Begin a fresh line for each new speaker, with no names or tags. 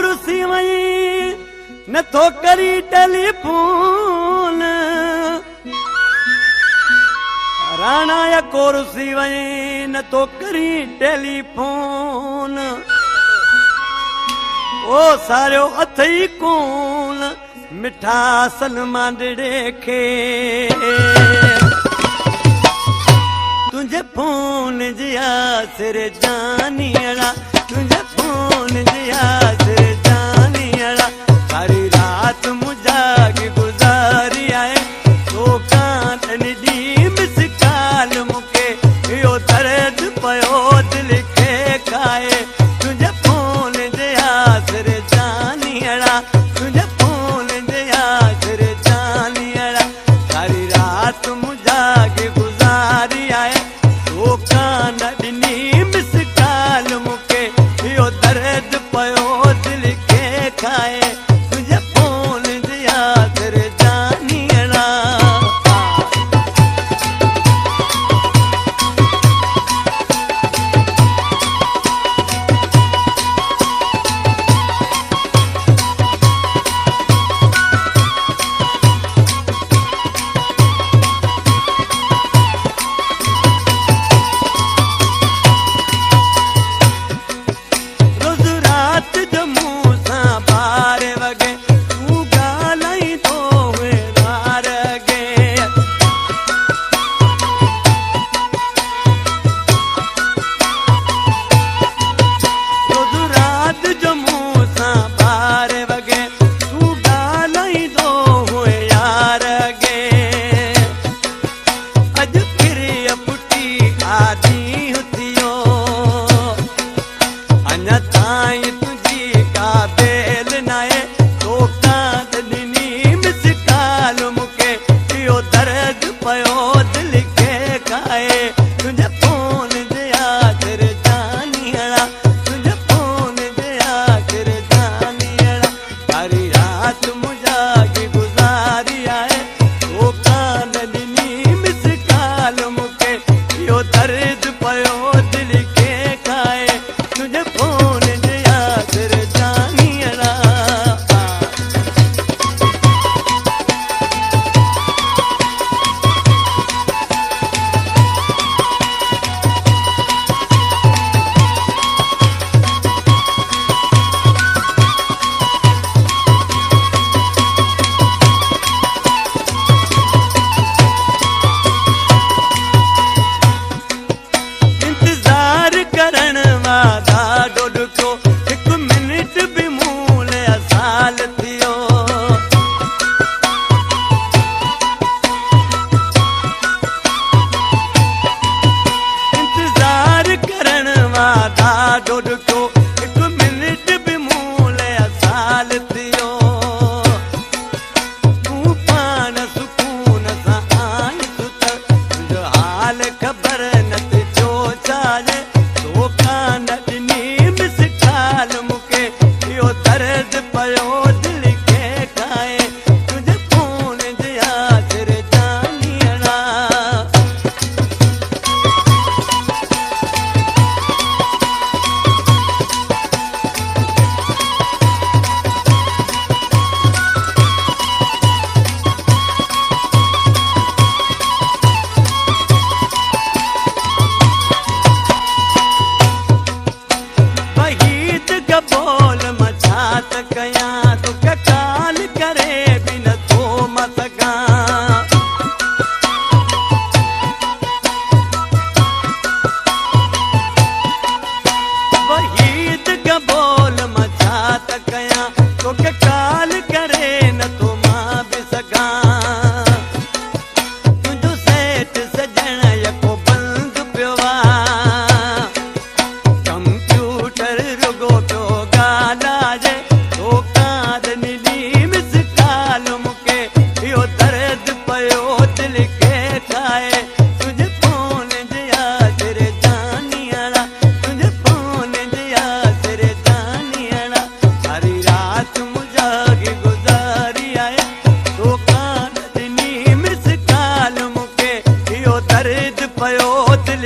रुसी वई नथो करी टेलीफोन राणा यको रुसी वई नथो करी टेलीफोन ओ सारो अथई कोन मिठा सलमान खे तुझे फोन जिया सिर जानियड़ा तुझे फोन जिया सिर जानियड़ा सारी रात मुझागी गुजारी आए तो कांतन दी मिस काल मुके यो दर्द पयो दिल के खाए तुझे फोन जिया सिर जानियड़ा तुझे फोन जिया सिर जानियड़ा सारी रात मुझागी गुजारी आए तो कान ॾिनी मिस काल मुके यो दर्द पयो दिल के खाए तुझे फोन दिया सिर जानियड़ा पयो दिल